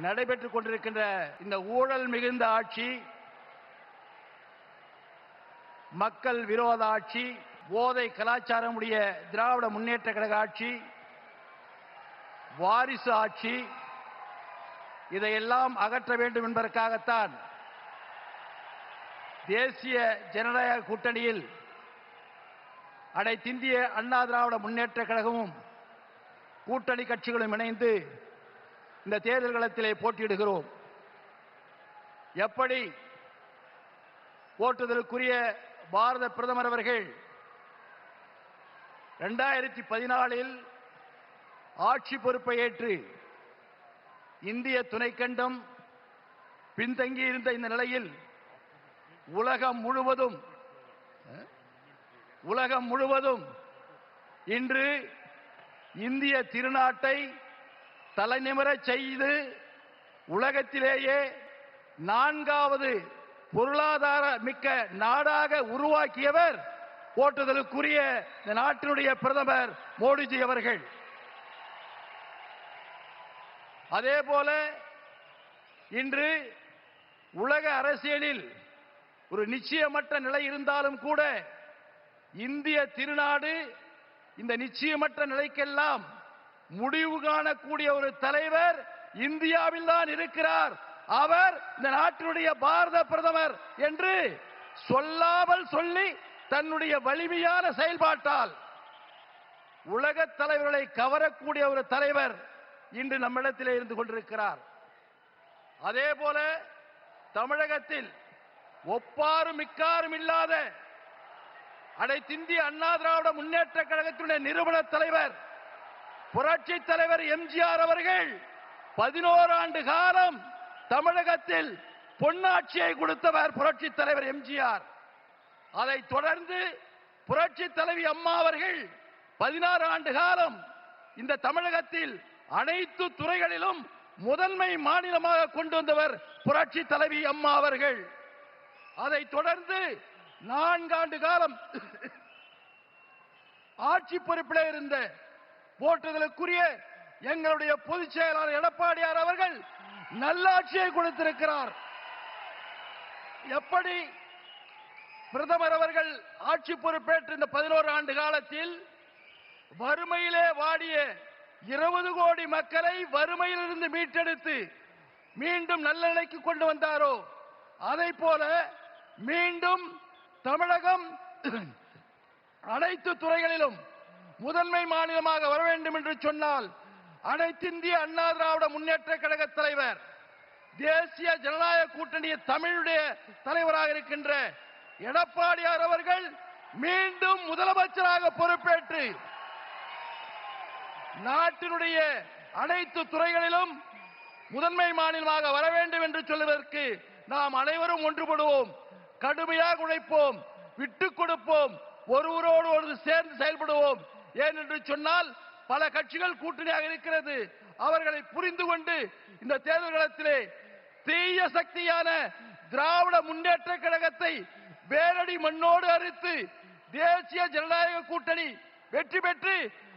நடைபெற்றுக் கொண்டிருக்கின்ற இந்த ஊழல் மிகுந்த ஆட்சி, மக்கள் விரோத ஆட்சி, போதை கலாச்சாரம் உடைய திராவிட முன்னேற்ற கழக ஆட்சி, வாரிசு ஆட்சி, இதையெல்லாம் அகற்ற வேண்டும் என்பதற்காகத்தான் தேசிய ஜனநாயக கூட்டணியில் அனைத்திந்திய அண்ணா திராவிட முன்னேற்ற கழகமும் கூட்டணி கட்சிகளும் இணைந்து இந்த தேர்தல் களத்திலே போட்டியிடுகிறோம். எப்படி போற்றுதலுக்குரிய பாரத பிரதமர் அவர்கள் 2014 ஆட்சி பொறுப்பை ஏற்று இந்திய துணைக்கண்டம் பின்தங்கி இருந்த இந்த நிலையில் உலகம் முழுவதும் இன்று இந்திய திருநாட்டை தலைநிமிரச் செய்து உலகத்திலேயே 4வது பொருளாதார மிக்க நாடாக உருவாக்கியவர் போற்றுதலுக்குரிய இந்த நாட்டினுடைய பிரதமர் மோடிஜி அவர்கள். அதேபோல இன்று உலக அரசியலில் ஒரு நிச்சயமற்ற நிலை இருந்தாலும் கூட இந்திய திருநாடு இந்த நிச்சயமற்ற நிலைக்கெல்லாம் முடிவு காணக்கூடிய ஒரு தலைவர் இந்தியாவில் தான் இருக்கிறார். அவர் இந்த நாட்டினுடைய பாரத பிரதமர் என்று சொல்லாமல் சொல்லி தன்னுடைய வலிமையான செயல்பாட்டால் உலக தலைவர்களை கவரக்கூடிய ஒரு தலைவர் இன்று நம்மிடத்திலே இருந்து கொண்டிருக்கிறார். அதே போல தமிழகத்தில் ஒப்பாரும் மிக்காரும் இல்லாத அனைத்திந்திய அண்ணா திராவிட முன்னேற்ற கழகத்தினுடைய நிறுவன தலைவர் புரட்சி தலைவர் எம்ஜிஆர் அவர்கள் 11 ஆண்டு காலம் தமிழகத்தில் பொன்னாட்சியை கொடுத்தவர் புரட்சி தலைவர் எம்ஜிஆர். அதைத் தொடர்ந்து புரட்சி தலைவி அம்மா அவர்கள் 16 ஆண்டு காலம் இந்த தமிழகத்தில் அனைத்து துறைகளிலும் முதன்மை மாநிலமாக கொண்டு வந்தவர் புரட்சி தலைவி அம்மா அவர்கள். அதைத் தொடர்ந்து 4 ஆண்டு காலம் ஆட்சி பொறுப்பிலே இருந்த போற்றுதலுக்குரிய எங்களுடைய பொதுச் செயலாளர் எடப்பாடியார் அவர்கள் நல்லாட்சியை கொடுத்திருக்கிறார். எப்படி பிரதமர் அவர்கள் ஆட்சி பொறுப்பேற்ற இந்த 11 ஆண்டு காலத்தில் வறுமையிலே வாடிய 20 கோடி மக்களை வறுமையிலிருந்து மீட்டெடுத்து மீண்டும் நல்ல நிலைக்கு கொண்டு வந்தாரோ, அதை போல மீண்டும் தமிழகம் அனைத்து துறைகளிலும் முதன்மை மாநிலமாக வர வேண்டும் என்று சொன்னால் அனைத்திந்திய அண்ணா திராவிட முன்னேற்ற கழக தலைவர், தேசிய ஜனநாயக கூட்டணி தமிழுடைய தலைவராக இருக்கின்ற எடப்பாடியார் அவர்கள் மீண்டும் முதலமைச்சராக பொறுப்பேற்று நாட்டினுடைய அனைத்து துறைகளிலும் முதன்மை மாநிலமாக வர வேண்டும் என்று சொல்வதற்கு நாம் அனைவரும் ஒன்றுபடுவோம், கடுமையாக உழைப்போம், விட்டுக் கொடுப்போம், ஒருவரோடு ஒரு சேர்ந்து செயல்படுவோம். ஏனென்று சொன்னால் பல கட்சிகள் கூட்டணியாக இருக்கிறது. அவர்களை புரிந்து கொண்டு இந்த தேர்தல் களத்திலே தீய சக்தியான திராவிட முன்னேற்ற கழகத்தை வேரடி மண்ணோடு அறுத்து தேசிய ஜனநாயக கூட்டணி வெற்றி பெற்று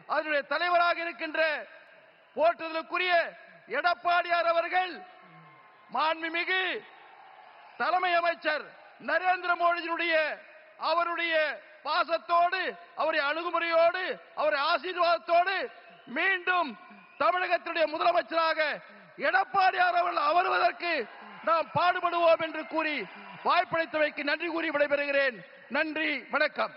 அதனுடைய தலைவராக இருக்கின்ற போற்றுதலுக்குரிய எடப்பாடியார் அவர்கள் மாண்புமிகு தலைமை அமைச்சர் நரேந்திர மோடியினுடைய அவருடைய பாசத்தோடு, அவருடைய அணுகுமுறையோடு, அவருடைய ஆசீர்வாதத்தோடு மீண்டும் தமிழகத்தினுடைய முதலமைச்சராக எடப்பாடியார் அவர்கள் அமர்வதற்கு நாம் பாடுபடுவோம் என்று கூறி வாய்ப்பளித்தமைக்கு நன்றி கூறி விடைபெறுகிறேன். நன்றி, வணக்கம்.